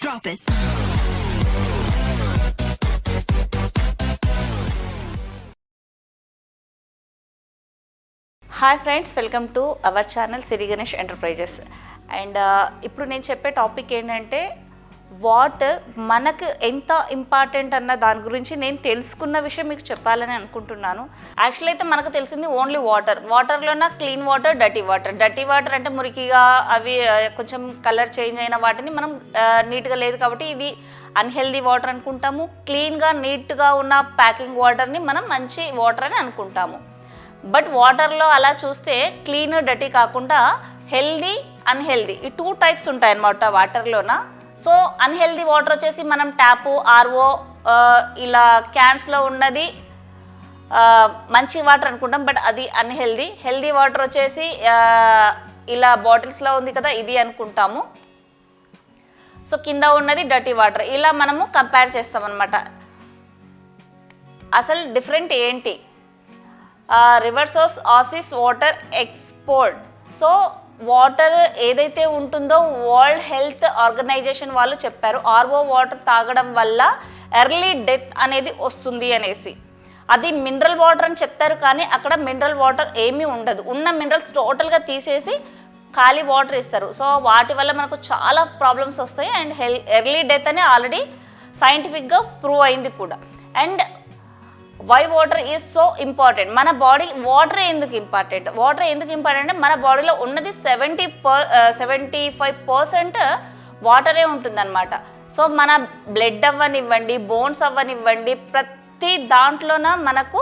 Drop it. Hi friends, welcome to our channel Siri Ganesh enterprises. And ఇప్పుడు నేను చెప్పే topic ఏంటంటే వాటర్ మనకు ఎంత ఇంపార్టెంట్ అన్న దాని గురించి నేను తెలుసుకున్న విషయం మీకు చెప్పాలని అనుకుంటున్నాను. యాక్చువల్ అయితే మనకు తెలిసింది ఓన్లీ వాటర్లోన క్లీన్ వాటర్, డర్టీ వాటర్ అంటే మురికిగా అవి కొంచెం కలర్ చేంజ్ అయిన వాటిని మనం నీట్గా లేదు కాబట్టి ఇది అన్హెల్దీ వాటర్ అనుకుంటాము. క్లీన్గా నీట్గా ఉన్న ప్యాకింగ్ వాటర్ని మనం మంచి వాటర్ అని అనుకుంటాము. బట్ వాటర్లో అలా చూస్తే క్లీన్, డర్టీ కాకుండా హెల్దీ, అన్హెల్దీ ఈ 2 టైప్స్ ఉంటాయన్నమాట వాటర్లోన. సో అన్హెల్దీ వాటర్ వచ్చేసి మనం ట్యాపు, ఆర్ఓ ఇలా క్యాన్స్లో ఉన్నది మంచి వాటర్ అనుకుంటాం, బట్ అది అన్హెల్దీ. హెల్దీ వాటర్ వచ్చేసి ఇలా బాటిల్స్లో ఉంది కదా ఇది అనుకుంటాము. సో కింద ఉన్నది డర్టీ వాటర్. ఇలా మనము కంపేర్ చేస్తాం అన్నమాట. అసలు డిఫరెంట్ ఏంటి? River source oasis water export. So water ఏదైతే ఉంటుందో వరల్డ్ హెల్త్ ఆర్గనైజేషన్ వాళ్ళు చెప్పారు ఆర్ఓ వాటర్ తాగడం వల్ల ఎర్లీ డెత్ అనేది వస్తుంది అనేసి. అది మినరల్ వాటర్ అని చెప్తారు, కానీ అక్కడ మినరల్ వాటర్ ఏమీ ఉండదు. ఉన్న మినరల్స్ టోటల్గా తీసేసి ఖాళీ వాటర్ ఇస్తారు. సో వాటి వల్ల మనకు చాలా ప్రాబ్లమ్స్ వస్తాయి అండ్ ఎర్లీ డెత్ అని ఆల్రెడీ సైంటిఫిక్గా ప్రూవ్ అయింది కూడా. And why water is so important? మన బాడీ వాటర్ ఎందుకు ఇంపార్టెంట్ అంటే మన బాడీలో ఉన్నది 75% వాటరే ఉంటుందన్నమాట. సో మన బ్లడ్ అవ్వనివ్వండి, బోన్స్ అవ్వనివ్వండి, ప్రతి దాంట్లోన మనకు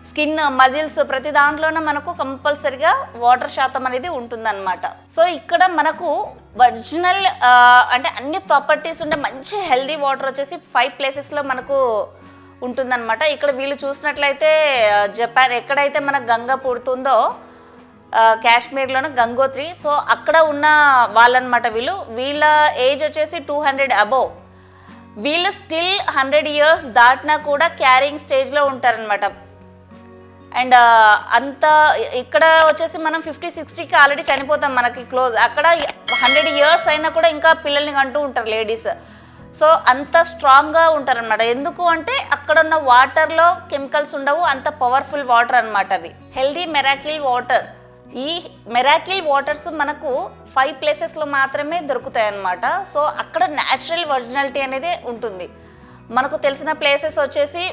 స్కిన్, మజిల్స్, ప్రతి దాంట్లోన మనకు కంపల్సరిగా వాటర్ శాతం అనేది ఉంటుందన్నమాట. సో ఇక్కడ మనకు ఒరిజినల్ అంటే అన్ని ప్రాపర్టీస్ ఉండే మంచి హెల్దీ వాటర్ వచ్చేసి 5 ప్లేసెస్లో మనకు ఉంటుందన్నమాట. ఇక్కడ వీళ్ళు చూసినట్లయితే జపాన్ ఎక్కడైతే మన గంగ పుడుతుందో కాశ్మీర్లోనే గంగోత్రి. సో అక్కడ ఉన్న వాళ్ళనమాట వీళ్ళ ఏజ్ వచ్చేసి 200 అబోవ్. వీళ్ళు స్టిల్ 100 years దాటినా కూడా క్యారింగ్ స్టేజ్లో ఉంటారనమాట. అండ్ అంత ఇక్కడ వచ్చేసి మనం 50-60కి ఆల్రెడీ చనిపోతాం, మనకి క్లోజ్. అక్కడ 100 years అయినా కూడా ఇంకా పిల్లల్ని కంటూ ఉంటారు లేడీస్. సో అంత స్ట్రాంగ్గా ఉంటారనమాట. ఎందుకు అంటే అక్కడ ఉన్న వాటర్లో కెమికల్స్ ఉండవు, అంత పవర్ఫుల్ వాటర్ అనమాట అవి. Healthy miracle water. ఈ మెరాకిల్ వాటర్స్ మనకు 5 ప్లేసెస్లో మాత్రమే దొరుకుతాయి అన్నమాట. సో అక్కడ న్యాచురల్ ఒరిజినాలిటీ అనేది ఉంటుంది. మనకు తెలిసిన ప్లేసెస్ వచ్చేసి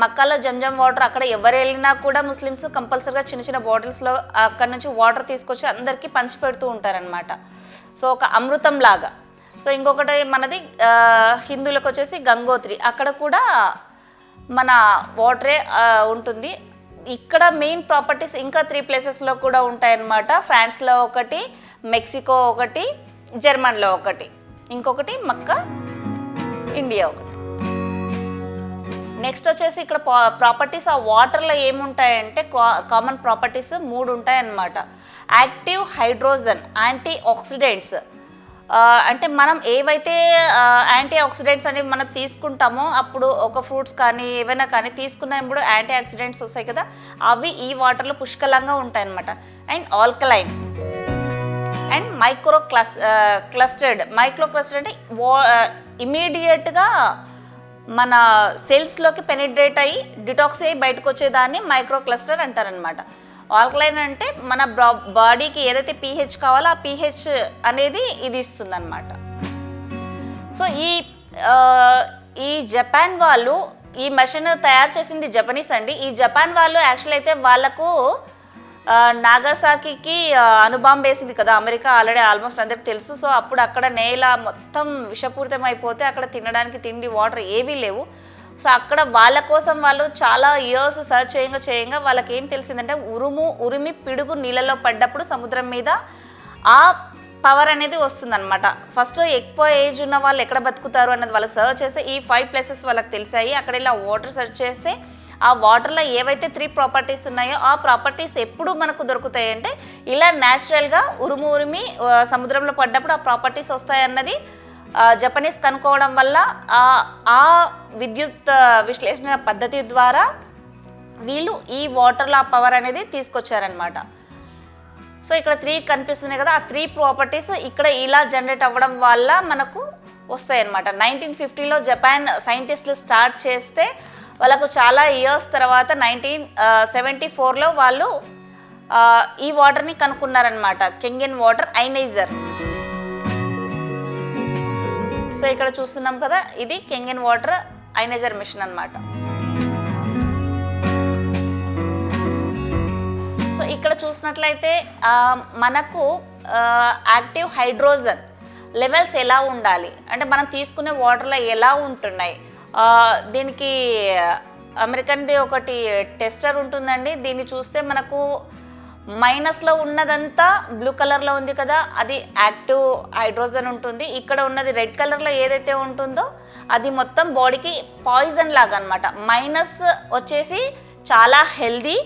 మక్కాలో జంజం వాటర్. అక్కడ ఎవరు వెళ్ళినా కూడా ముస్లిమ్స్ కంపల్సరీగా చిన్న చిన్న బాటిల్స్లో అక్కడ నుంచి వాటర్ తీసుకొచ్చి అందరికీ పంచి పెడుతూ ఉంటారనమాట. సో ఒక అమృతం లాగా. సో ఇంకొకటి మనది హిందువులకు వచ్చేసి గంగోత్రి. అక్కడ కూడా మన వాటరే ఉంటుంది. ఇక్కడ మెయిన్ ప్రాపర్టీస్ ఇంకా 3 ప్లేసెస్లో కూడా ఉంటాయన్నమాట. ఫ్రాన్స్లో ఒకటి, మెక్సికో ఒకటి, జర్మన్లో ఒకటి, ఇంకొకటి మక్కా, ఇండియా ఒకటి. నెక్స్ట్ వచ్చేసి ఇక్కడ ప్రాపర్టీస్ ఆ వాటర్లో ఏముంటాయంటే కామన్ ప్రాపర్టీస్ 3 ఉంటాయన్నమాట. Active hydrogen, antioxidants. అంటే మనం ఏవైతే యాంటీ ఆక్సిడెంట్స్ అనేవి మనం తీసుకుంటామో అప్పుడు ఒక ఫ్రూట్స్ కానీ ఏవైనా కానీ తీసుకున్నప్పుడు యాంటీ ఆక్సిడెంట్స్ వస్తాయి కదా, అవి ఈ వాటర్లో పుష్కలంగా ఉంటాయన్నమాట. అండ్ ఆల్కలైన్ అండ్ క్లస్టర్డ్ అంటే ఇమీడియట్గా మన సెల్స్లోకి పెనిట్రేట్ అయ్యి డిటాక్స్ అయ్యి బయటకు వచ్చేదాన్ని మైక్రో క్లస్టర్ అంటారనమాట. ఆల్కలైన్ అంటే మన బాడీకి ఏదైతే pH కావాలో ఆ pH అనేది ఇది ఇస్తుంది అనమాట. సో ఈ జపాన్ వాళ్ళు ఈ మెషిన్ తయారు చేసింది జపనీస్ అండి. ఈ జపాన్ వాళ్ళు యాక్చువల్ అయితే వాళ్ళకు నాగాసాకికి అణుబాంబు వేసింది కదా అమెరికా, ఆల్రెడీ ఆల్మోస్ట్ అందరికి తెలుసు. సో అప్పుడు అక్కడ నేల మొత్తం విషపూరితం అయిపోతే అక్కడ తినడానికి తిండి, వాటర్ ఏవీ లేవు. సో అక్కడ వాళ్ళ కోసం వాళ్ళు చాలా ఇయర్స్ సర్చ్ చేయంగా వాళ్ళకి ఏం తెలిసిందంటే ఉరిమి పిడుగు నీళ్ళలో పడ్డప్పుడు సముద్రం మీద ఆ పవర్ అనేది వస్తుందన్నమాట. ఫస్ట్ ఎక్కువ ఏజ్ ఉన్న వాళ్ళు ఎక్కడ బతుకుతారు అన్నది వాళ్ళు సర్చ్ చేస్తే ఈ 5 ప్లేసెస్ వాళ్ళకి తెలిసాయి. అక్కడ ఇలా వాటర్ సర్చ్ చేస్తే ఆ వాటర్లో ఏవైతే 3 ప్రాపర్టీస్ ఉన్నాయో ఆ ప్రాపర్టీస్ ఎప్పుడు మనకు దొరుకుతాయి అంటే ఇలా న్యాచురల్గా ఉరిమి సముద్రంలో పడ్డప్పుడు ఆ ప్రాపర్టీస్ వస్తాయన్నది జపనీస్ కనుక్కోవడం వల్ల ఆ విద్యుత్ విశ్లేషణ పద్ధతి ద్వారా వీళ్ళు ఈ వాటర్లో పవర్ అనేది తీసుకొచ్చారనమాట. సో ఇక్కడ 3 కనిపిస్తున్నాయి కదా, ఆ 3 ప్రాపర్టీస్ ఇక్కడ ఇలా జనరేట్ అవ్వడం వల్ల మనకు వస్తాయి అన్నమాట. 1950లో జపాన్ సైంటిస్టులు స్టార్ట్ చేస్తే వాళ్ళకు చాలా ఇయర్స్ తర్వాత 1974లో వాళ్ళు ఈ వాటర్ని కనుక్కున్నారనమాట, కెంగెన్ వాటర్ ఐనైజర్. సో ఇక్కడ చూస్తున్నాం కదా, ఇది కెంగెన్ వాటర్ ఐనైజర్ మిషన్ అన్నమాట. సో ఇక్కడ చూసినట్లయితే మనకు యాక్టివ్ హైడ్రోజన్ లెవెల్స్ ఎలా ఉండాలి అంటే మనం తీసుకునే వాటర్లో ఎలా ఉంటున్నాయి, దీనికి అమెరికన్ది ఒకటి టెస్టర్ ఉంటుందండి. దీన్ని చూస్తే మనకు మైనస్లో ఉన్నదంతా బ్లూ కలర్లో ఉంది కదా, అది యాక్టివ్ హైడ్రోజన్ ఉంటుంది. ఇక్కడ ఉన్నది రెడ్ కలర్లో ఏదైతే ఉంటుందో అది మొత్తం బాడీకి పాయిజన్ లాగా అనమాట. మైనస్ వచ్చేసి చాలా హెల్దీ,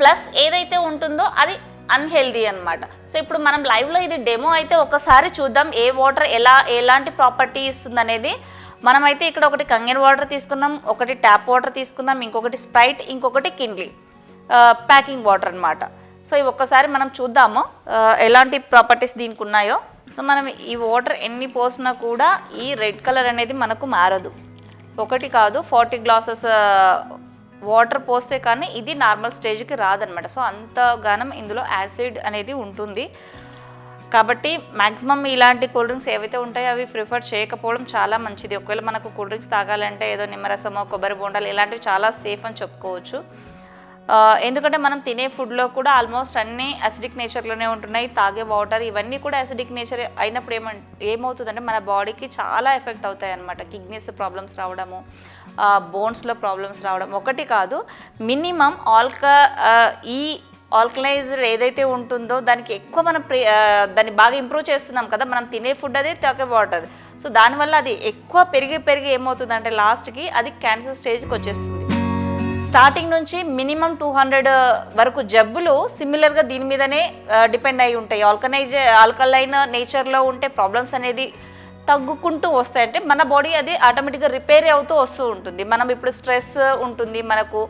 ప్లస్ ఏదైతే ఉంటుందో అది అన్హెల్దీ అనమాట. సో ఇప్పుడు మనం లైవ్లో ఇది డెమో అయితే ఒకసారి చూద్దాం ఏ వాటర్ ఎలాంటి ప్రాపర్టీ ఇస్తుంది అనేది. మనమైతే ఇక్కడ ఒకటి కంగెన్ వాటర్ తీసుకున్నాం, ఒకటి ట్యాప్ వాటర్ తీసుకున్నాం, ఇంకొకటి స్ప్రైట్, ఇంకొకటి కిన్లీ ప్యాకింగ్ వాటర్ అనమాట. సో ఇవి ఒక్కసారి మనం చూద్దాము ఎలాంటి ప్రాపర్టీస్ దీనికి ఉన్నాయో. సో మనం ఈ వాటర్ ఎన్ని పోసినా కూడా ఈ రెడ్ కలర్ అనేది మనకు మారదు. ఒకటి కాదు 40 గ్లాసెస్ వాటర్ పోస్తే కానీ ఇది నార్మల్ స్టేజ్కి రాదనమాట. సో అంతగానం ఇందులో యాసిడ్ అనేది ఉంటుంది. కాబట్టి మ్యాక్సిమం ఇలాంటి కూల్ డ్రింక్స్ ఏవైతే ఉంటాయో అవి ప్రిఫర్ చేయకపోవడం చాలా మంచిది. ఒకవేళ మనకు కూల్ డ్రింక్స్ తాగాలంటే ఏదో నిమ్మరసమో కొబ్బరి బోండాలు ఇలాంటివి చాలా సేఫ్ అని చెప్పుకోవచ్చు. ఎందుకంటే మనం తినే ఫుడ్లో కూడా ఆల్మోస్ట్ అన్నీ అసిడిక్ నేచర్లోనే ఉంటున్నాయి. తాగే వాటర్ ఇవన్నీ కూడా అసిడిక్ నేచర్ అయినప్పుడు ఏమవుతుందంటే మన బాడీకి చాలా ఎఫెక్ట్ అవుతాయి అన్నమాట. కిడ్నీస్ ప్రాబ్లమ్స్ రావడము, బోన్స్లో ప్రాబ్లమ్స్ రావడం ఒకటి కాదు, మినిమం ఈ ఆల్కలైజర్ ఏదైతే ఉంటుందో దానికి ఎక్కువ మనం దాన్ని బాగా ఇంప్రూవ్ చేస్తున్నాం కదా, మనం తినే ఫుడ్ అదే తాగే వాటర్. సో దానివల్ల అది ఎక్కువ పెరిగి ఏమవుతుందంటే లాస్ట్కి అది క్యాన్సర్ స్టేజ్కి వచ్చేస్తుంది. స్టార్టింగ్ నుంచి మినిమం 200 వరకు జబ్బులు సిమిలర్గా దీని మీదనే డిపెండ్ అయి ఉంటాయి. ఆల్కలైన్ నేచర్లో ఉంటే ప్రాబ్లమ్స్ అనేది తగ్గుకుంటూ వస్తాయి. అంటే మన బాడీ అది ఆటోమేటిక్గా రిపేర్ అవుతూ వస్తూ ఉంటుంది. మనం ఇప్పుడు స్ట్రెస్ ఉంటుంది మనకు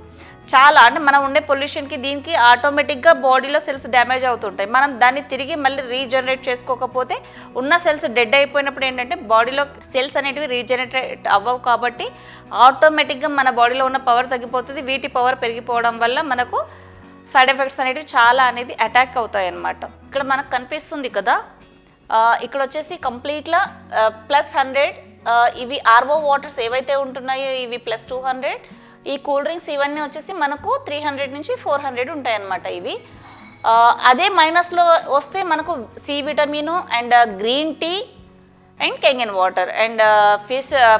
చాలా, అంటే మనం ఉండే పొల్యూషన్కి దీనికి ఆటోమేటిక్గా బాడీలో సెల్స్ డ్యామేజ్ అవుతుంటాయి. మనం దాన్ని తిరిగి మళ్ళీ రీజనరేట్ చేసుకోకపోతే ఉన్న సెల్స్ డెడ్ అయిపోయినప్పుడు ఏంటంటే బాడీలో సెల్స్ అనేటివి రీజనరేట్ అవ్వవు. కాబట్టి ఆటోమేటిక్గా మన బాడీలో ఉన్న పవర్ తగ్గిపోతుంది. వీటి పవర్ పెరిగిపోవడం వల్ల మనకు సైడ్ ఎఫెక్ట్స్ అనేటివి చాలా అనేది అటాక్ అవుతాయి అన్నమాట. ఇక్కడ మనకు కనిపిస్తుంది కదా, ఇక్కడ వచ్చేసి కంప్లీట్గా +100 ఇవి ఆర్ఓ వాటర్స్ ఏవైతే ఉంటున్నాయో ఇవి +200. ఈ కూల్ డ్రింక్స్ ఇవన్నీ వచ్చేసి మనకు 300 నుంచి 400 ఉంటాయి అన్నమాట ఇవి. అదే మైనస్లో వస్తే మనకు C vitamin and green tea and Kangen water and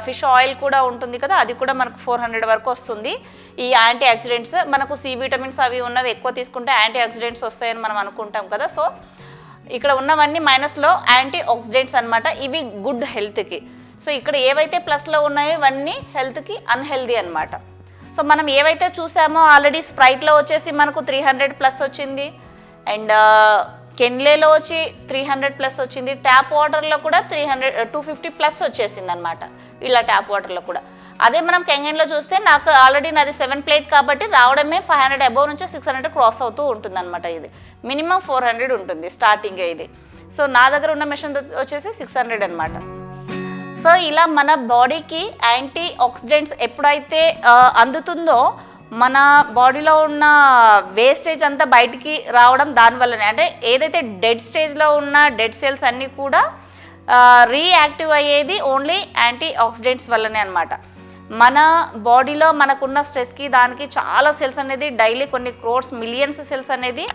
fish oil కూడా ఉంటుంది కదా, అది కూడా మనకు 400 వరకు వస్తుంది. ఈ యాంటీ ఆక్సిడెంట్స్ మనకు సి విటమిన్స్ అవి ఉన్నవి ఎక్కువ తీసుకుంటే యాంటీ ఆక్సిడెంట్స్ వస్తాయని మనం అనుకుంటాం కదా. సో ఇక్కడ ఉన్నవన్నీ మైనస్లో యాంటీ ఆక్సిడెంట్స్ అనమాట, ఇవి గుడ్ హెల్త్కి. సో ఇక్కడ ఏవైతే ప్లస్లో ఉన్నాయో ఇవన్నీ హెల్త్కి అన్హెల్దీ అనమాట. సో మనం ఏవైతే చూసామో ఆల్రెడీ స్ప్రైట్లో వచ్చేసి మనకు 300+ వచ్చింది, అండ్ కెన్లేలో వచ్చి 300+ వచ్చింది, ట్యాప్ వాటర్లో కూడా 250+ వచ్చేసింది అనమాట ఇలా ట్యాప్ వాటర్లో కూడా. అదే మనం కెంగెన్లో చూస్తే నాకు ఆల్రెడీ నాది 7 ప్లేట్ కాబట్టి రావడమే 500 అబోవ్ నుంచి 600 క్రాస్ అవుతూ ఉంటుంది అనమాట. ఇది మినిమం 400 ఉంటుంది స్టార్టింగ్ ఇది. సో నా దగ్గర ఉన్న మెషిన్ వచ్చేసి 600 అనమాట. సో ఇలా మన బాడీకి యాంటీ ఆక్సిడెంట్స్ ఎప్పుడైతే అందుతుందో మన బాడీలో ఉన్న వేస్టేజ్ అంతా బయటికి రావడం దానివల్లనే. అంటే ఏదైతే డెడ్ స్టేజ్లో ఉన్న డెడ్ సెల్స్ అన్నీ కూడా రీయాక్టివ్ అయ్యేది ఓన్లీ యాంటీ ఆక్సిడెంట్స్ వల్లనే అనమాట. మన బాడీలో మనకున్న స్ట్రెస్కి దానికి చాలా సెల్స్ అనేది డైలీ కొన్ని క్రోర్స్ మిలియన్స్ సెల్స్ అనేది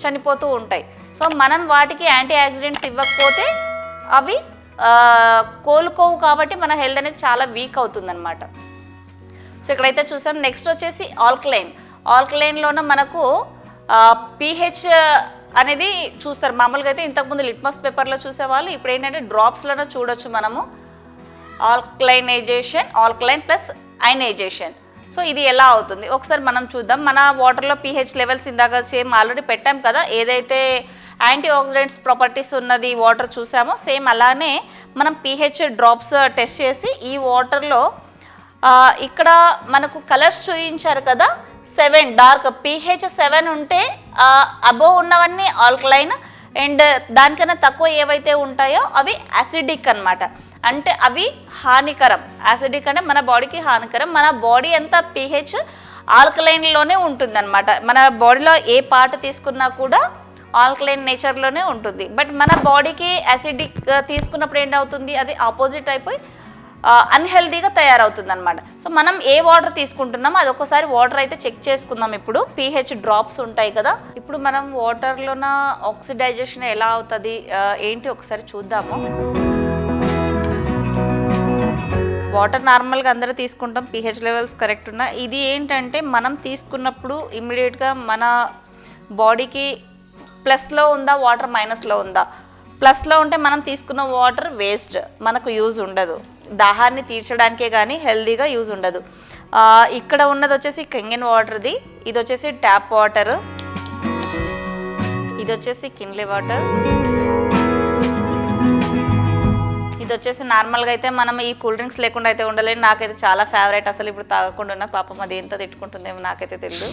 చనిపోతూ ఉంటాయి. సో మనం వాటికి యాంటీ ఆక్సిడెంట్స్ ఇవ్వకపోతే అవి కోలుకోవు, కాబట్టి మన హెల్త్ అనేది చాలా వీక్ అవుతుందన్నమాట. సో ఇక్కడైతే చూసాం. నెక్స్ట్ వచ్చేసి ఆల్కలైన్లోనే మనకు pH అనేది చూస్తారు. మామూలుగా అయితే ఇంతకుముందు లిట్మస్ పేపర్లో చూసేవాళ్ళు, ఇప్పుడు ఏంటంటే డ్రాప్స్లోనే చూడొచ్చు మనము. Alkaline plus ionisation. సో ఇది ఎలా అవుతుంది ఒకసారి మనం చూద్దాం. మన వాటర్లో pH లెవెల్స్ ఇందాక సేమ్ ఆల్రెడీ పెట్టాం కదా, ఏదైతే యాంటీ ఆక్సిడెంట్స్ ప్రాపర్టీస్ ఉన్నది వాటర్ చూసామో సేమ్ అలానే మనం pH డ్రాప్స్ టెస్ట్ చేసి ఈ వాటర్లో ఇక్కడ మనకు కలర్స్ చూపించారు కదా, 7 డార్క్ pH 7 ఉంటే అబోవ్ ఉన్నవన్నీ ఆల్కలైన్, అండ్ దానికన్నా తక్కువ ఏవైతే ఉంటాయో అవి అసిడిక్ అనమాట. అంటే అవి హానికరం. యాసిడిక్ అంటే మన బాడీకి హానికరం. మన బాడీ అంతా pH ఆల్కలైన్లోనే ఉంటుందన్నమాట. మన బాడీలో ఏ పార్ట్ తీసుకున్నా కూడా ఆల్కలైన్ నేచర్లోనే ఉంటుంది. బట్ మన బాడీకి యాసిడిక్ తీసుకున్నప్పుడు ఏంటవుతుంది, అది ఆపోజిట్ అయిపోయి అన్హెల్దీగా తయారవుతుంది అనమాట. సో మనం ఏ వాటర్ తీసుకుంటున్నామో అది ఒకసారి వాటర్ అయితే చెక్ చేసుకుందాం. ఇప్పుడు pH డ్రాప్స్ ఉంటాయి కదా, ఇప్పుడు మనం వాటర్లోన ఆక్సిడైజేషన్ ఎలా అవుతుంది ఏంటి ఒకసారి చూద్దాము. వాటర్ నార్మల్గా అందరూ తీసుకుంటాం, pH లెవెల్స్ కరెక్ట్ ఉన్నా. ఇది ఏంటంటే మనం తీసుకున్నప్పుడు ఇమ్మీడియట్గా మన బాడీకి ప్లస్లో ఉందా వాటర్ మైనస్లో ఉందా. ప్లస్లో ఉంటే మనం తీసుకున్న వాటర్ వేస్ట్, మనకు యూజ్ ఉండదు, దాహాన్ని తీర్చడానికే కానీ హెల్దీగా యూజ్ ఉండదు. ఇక్కడ ఉన్నది వచ్చేసి కెంగన్ వాటర్ది, ఇది వచ్చేసి ట్యాప్ వాటర్, ఇది వచ్చేసి కిన్లే వాటర్, ఇది వచ్చేసి నార్మల్గా అయితే మనం ఈ కూల్ డ్రింక్స్ లేకుండా అయితే ఉండలేదు. నాకైతే చాలా ఫేవరెట్, అసలు ఇప్పుడు తాగకుండా ఉన్న పాపం అది ఎంత తిట్టుకుంటుందేమో నాకైతే తెలియదు.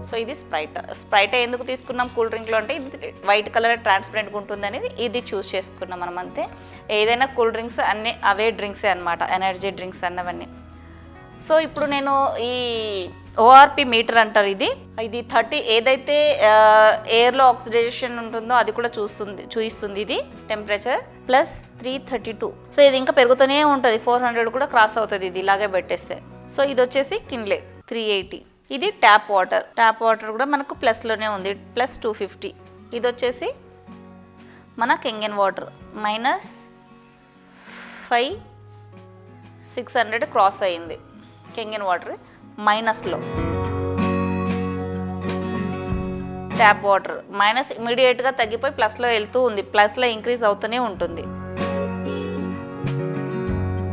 సో ఇది స్ప్రైట్ ఎందుకు తీసుకున్నాం కూల్ డ్రింక్లో అంటే ఇది వైట్ కలర్ ట్రాన్స్పరెంట్గా ఉంటుంది అనేది ఇది చూస్ చేసుకున్నాం మనం అంతే. ఏదైనా కూల్ డ్రింక్స్ అన్నీ అవే డ్రింక్సే అనమాట, ఎనర్జీ డ్రింక్స్ అన్నవన్నీ. సో ఇప్పుడు నేను ఈ ORP మీటర్ అంటారు, ఇది 30 ఏదైతే ఎయిర్లో ఆక్సిడైజేషన్ ఉంటుందో అది కూడా చూయిస్తుంది ఇది టెంపరేచర్ ప్లస్ 332. సో ఇది ఇంకా పెరుగుతూనే ఉంటుంది, 400 కూడా క్రాస్ అవుతుంది ఇది ఇలాగే పెట్టేస్తే. సో ఇది వచ్చేసి కిన్లే 380. ఇది ట్యాప్ వాటర్ కూడా మనకు ప్లస్లోనే ఉంది, ప్లస్ 250. ఇది వచ్చేసి మన కెంగన్ వాటర్ -600 క్రాస్ అయ్యింది. కెంగన్ వాటర్ మైనస్లో, ట్యాప్ వాటర్ మైనస్ ఇమీడియట్గా తగ్గిపోయి ప్లస్లో వెళ్తూ ఉంది, ప్లస్లో ఇంక్రీజ్ అవుతూనే ఉంటుంది.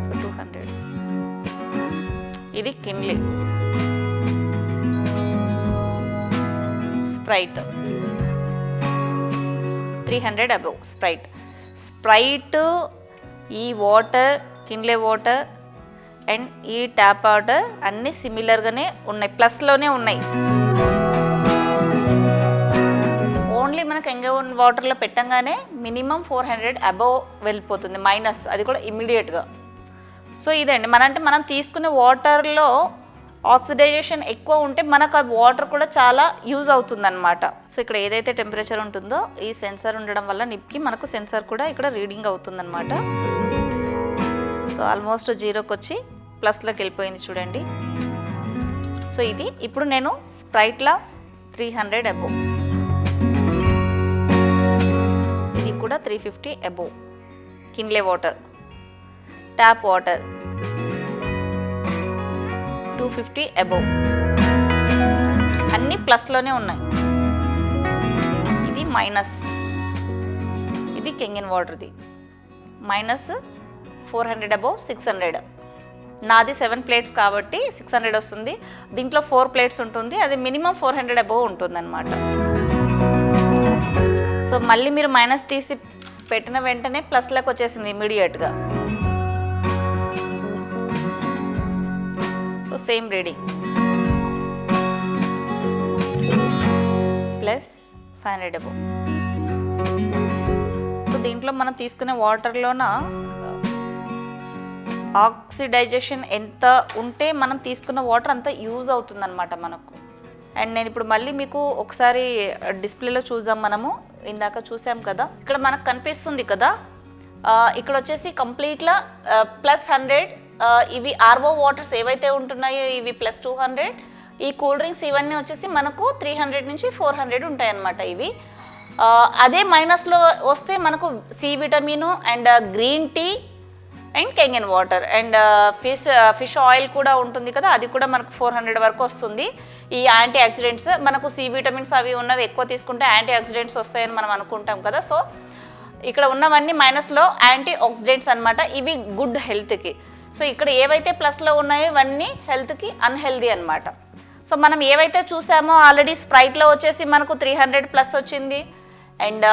సో 200. ఇది కిన్లే. Sprite 300 above. స్ప్రైట్ ఈ వాటర్, కిన్లే వాటర్ అండ్ ఈ ట్యాప్ వాటర్ అన్నీ సిమిలర్గానే ఉన్నాయి, ప్లస్లోనే ఉన్నాయి. ఓన్లీ మన కెంగన్ వాటర్లో పెట్టంగానే మినిమం 400 అబవ్ వెళ్ళిపోతుంది మైనస్, అది కూడా ఇమ్మీడియట్గా. సో ఇదండి మనం తీసుకునే వాటర్లో ఆక్సిడైజేషన్ ఎక్కువ ఉంటే మనకు ఆ వాటర్ కూడా చాలా యూజ్ అవుతుందన్నమాట. సో ఇక్కడ ఏదైతే టెంపరేచర్ ఉంటుందో ఈ సెన్సార్ ఉండడం వల్ల నిప్కి మనకు సెన్సార్ కూడా ఇక్కడ రీడింగ్ అవుతుందన్నమాట. సో ఆల్మోస్ట్ 0కి వచ్చి ప్లస్లోకి వెళ్ళిపోయింది చూడండి. సో ఇది ఇప్పుడు నేను స్ప్రైట్లో 300 అబోవ్, ఇది కూడా 350 above. Kinley water, tap water 250 above, అన్నీ ప్లస్లోనే ఉన్నాయి. ఇది మైనస్, ఇది కెంగన్ వాటర్ది -400 అబోవ్ 600. నాది 7 ప్లేట్స్ కాబట్టి 600 వస్తుంది, దీంట్లో 4 ప్లేట్స్ ఉంటుంది, అది మినిమం 400 అబోవ్ ఉంటుంది అనమాట. సో మళ్ళీ మీరు మైనస్ తీసి పెట్టిన వెంటనే ప్లస్లోకి వచ్చేసింది ఇమీడియట్గా. So same reading plus 500 above. So దీంట్లో మనం తీసుకునే వాటర్లోన ఆక్సిడైజేషన్ ఎంత ఉంటే మనం తీసుకున్న వాటర్ అంతా యూజ్ అవుతుందన్నమాట మనకు. అండ్ నేను ఇప్పుడు మళ్ళీ మీకు ఒకసారి డిస్ప్లేలో చూద్దాం. మనము ఇందాక చూసాం కదా, ఇక్కడ మనకు కనిపిస్తుంది కదా, ఇక్కడ వచ్చేసి కంప్లీట్గా +100. ఇవి RO వాటర్స్ ఏవైతే ఉంటున్నాయో ఇవి +200. ఈ కూల్ డ్రింక్స్ ఇవన్నీ వచ్చేసి మనకు 300 నుంచి 400 ఉంటాయన్నమాట ఇవి. అదే మైనస్లో వస్తే మనకు C vitamin and green tea and Kangen water and fish oil కూడా ఉంటుంది కదా, అది కూడా మనకు 400 వరకు వస్తుంది. ఈ యాంటీ ఆక్సిడెంట్స్ మనకు సి విటమిన్స్ అవి ఉన్నవి ఎక్కువ తీసుకుంటే యాంటీ ఆక్సిడెంట్స్ వస్తాయని మనం అనుకుంటాం కదా. సో ఇక్కడ ఉన్నవన్నీ మైనస్లో యాంటీ ఆక్సిడెంట్స్ అనమాట, ఇవి గుడ్ హెల్త్కి. సో ఇక్కడ ఏవైతే ప్లస్లో ఉన్నాయో ఇవన్నీ హెల్త్కి అన్హెల్దీ అనమాట. సో మనం ఏవైతే చూసామో ఆల్రెడీ స్ప్రైట్లో వచ్చేసి మనకు 300 ప్లస్ వచ్చింది, అండ్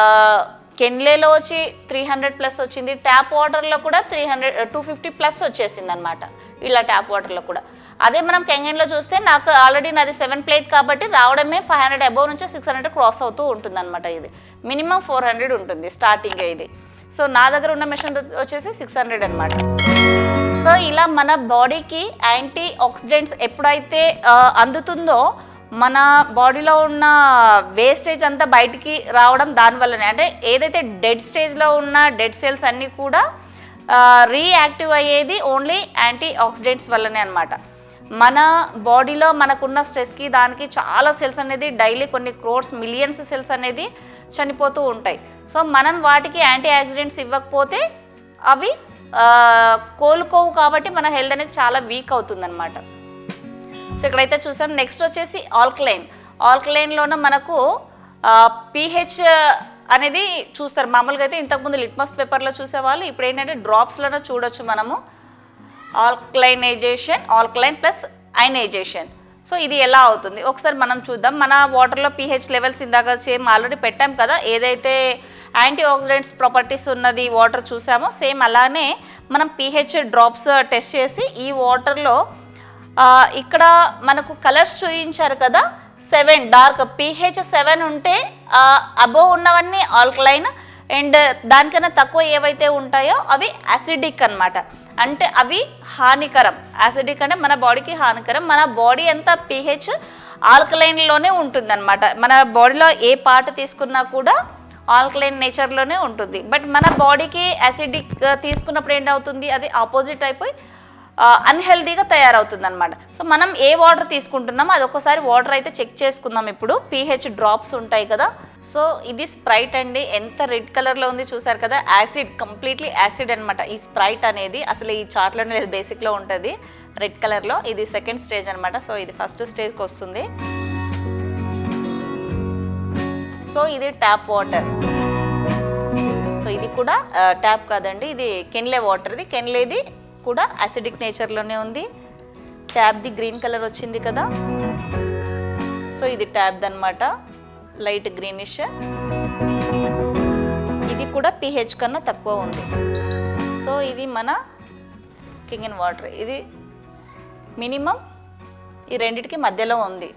కెన్లేలో వచ్చి 300 ప్లస్ వచ్చింది, ట్యాప్ వాటర్లో కూడా 250 ప్లస్ వచ్చేసింది అనమాట ఇలా ట్యాప్ వాటర్లో కూడా. అదే మనం కెంగన్లో చూస్తే నాకు ఆల్రెడీ నాది 7 ప్లేట్ కాబట్టి రావడమే 500 అబోవ్ నుంచి 600 క్రాస్ అవుతూ ఉంటుంది అనమాట. ఇది మినిమం 400 ఉంటుంది స్టార్టింగ్. ఇది సో నా దగ్గర ఉన్న మెషిన్ వచ్చేసి 600 అనమాట. సో ఇలా మన బాడీకి యాంటీ ఆక్సిడెంట్స్ ఎప్పుడైతే అందుతుందో మన బాడీలో ఉన్న వేస్టేజ్ అంతా బయటికి రావడం దానివల్లనే. అంటే ఏదైతే డెడ్ స్టేజ్లో ఉన్న డెడ్ సెల్స్ అన్నీ కూడా రీయాక్టివ్ అయ్యేది ఓన్లీ యాంటీ ఆక్సిడెంట్స్ వల్లనే అనమాట. మన బాడీలో మనకున్న స్ట్రెస్కి దానికి చాలా సెల్స్ అనేది డైలీ కొన్ని క్రోర్స్ మిలియన్స్ సెల్స్ అనేది చనిపోతూ ఉంటాయి. సో మనం వాటికి యాంటీ ఆక్సిడెంట్స్ ఇవ్వకపోతే అవి కోలుకోవు, కాబట్టి మన హెల్త్ అనేది చాలా వీక్ అవుతుందన్నమాట. సో ఇక్కడైతే చూసాం. నెక్స్ట్ వచ్చేసి ఆల్కలైన్లోన మనకు pH అనేది చూస్తారు. మామూలుగా అయితే ఇంతకుముందు లిట్మస్ పేపర్లో చూసేవాళ్ళు, ఇప్పుడు ఏంటంటే డ్రాప్స్లోనే చూడొచ్చు మనము. Alkaline plus ionisation. సో ఇది ఎలా అవుతుంది ఒకసారి మనం చూద్దాం. మన వాటర్లో pH లెవెల్స్ ఇందాక సేమ్ ఆల్రెడీ పెట్టాం కదా, ఏదైతే యాంటీ ఆక్సిడెంట్స్ ప్రాపర్టీస్ ఉన్నది వాటర్ చూసామో సేమ్ అలానే మనం pH డ్రాప్స్ టెస్ట్ చేసి ఈ వాటర్లో ఇక్కడ మనకు కలర్స్ చూపించారు కదా, 7 డార్క్ pH 7 ఉంటే అబోవ్ ఉన్నవన్నీ ఆల్కలైన్, అండ్ దానికన్నా తక్కువ ఏవైతే ఉంటాయో అవి యాసిడిక్ అనమాట. అంటే అవి హానికరం. యాసిడిక్ అంటే మన బాడీకి హానికరం. మన బాడీ అంతా pH ఆల్కలైన్లోనే ఉంటుందన్నమాట. మన బాడీలో ఏ పార్ట్ తీసుకున్నా కూడా ఆల్కలైన్ నేచర్లోనే ఉంటుంది. బట్ మన బాడీకి యాసిడిక్ తీసుకున్నప్పుడు ఏంటవుతుంది, అది ఆపోజిట్ అయిపోయి అన్హెల్దీగా తయారవుతుంది అనమాట. సో మనం ఏ వాటర్ తీసుకుంటున్నామో అది ఒకసారి వాటర్ అయితే చెక్ చేసుకుందాం. ఇప్పుడు pH డ్రాప్స్ ఉంటాయి కదా. సో ఇది స్ప్రైట్ అండి, ఎంత రెడ్ కలర్లో ఉంది చూసారు కదా, యాసిడ్, కంప్లీట్లీ యాసిడ్ అనమాట. ఈ స్ప్రైట్ అనేది అసలు ఈ చార్ట్లోనే లేదు, బేసిక్లో ఉంటుంది రెడ్ కలర్లో. ఇది సెకండ్ స్టేజ్ అనమాట. సో ఇది ఫస్ట్ స్టేజ్కి వస్తుంది. సో ఇది ట్యాప్ వాటర్. సో ఇది కూడా ట్యాప్ కాదండి, ఇది కెన్లే వాటర్. ఇది కెన్లేది కూడా యాసిడిక్ నేచర్లోనే ఉంది. ట్యాప్ది గ్రీన్ కలర్ వచ్చింది కదా. సో ఇది ట్యాప్ది అనమాట, లైట్ గ్రీనిష్. ఇది కూడా pH కన్నా తక్కువ ఉంది. సో ఇది మన కింగిన్ వాటర్. ఇది మినిమం ఈ రెండిటికి మధ్యలో ఉంది,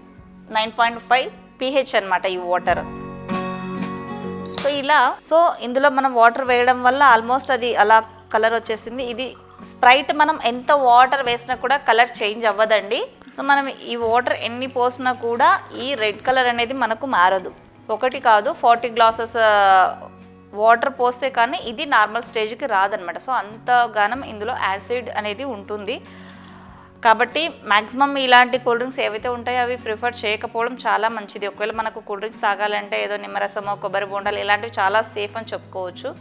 9.5 pH అనమాట ఈ వాటర్. సో ఇలా ఇందులో మనం వాటర్ వేయడం వల్ల ఆల్మోస్ట్ అది అలా కలర్ వచ్చేసింది. ఇది స్ప్రైట్ మనం ఎంత వాటర్ వేసినా కూడా కలర్ చేంజ్ అవ్వదండి. సో మనం ఈ వాటర్ ఎన్ని పోసినా కూడా ఈ రెడ్ కలర్ అనేది మనకు మారదు. ఒకటి కాదు 40 గ్లాసెస్ వాటర్ పోస్తే కానీ ఇది నార్మల్ స్టేజ్కి రాదనమాట. సో అంతగానం ఇందులో యాసిడ్ అనేది ఉంటుంది. కాబట్టి మ్యాక్సిమం ఇలాంటి కూల్ డ్రింక్స్ ఏవైతే ఉంటాయో అవి ప్రిఫర్ చేయకపోవడం చాలా మంచిది. ఒకవేళ మనకు కూల్ డ్రింక్స్ తాగాలంటే ఏదో నిమ్మరసమో కొబ్బరి బోండాలు ఇలాంటివి చాలా సేఫ్ అని చెప్పుకోవచ్చు.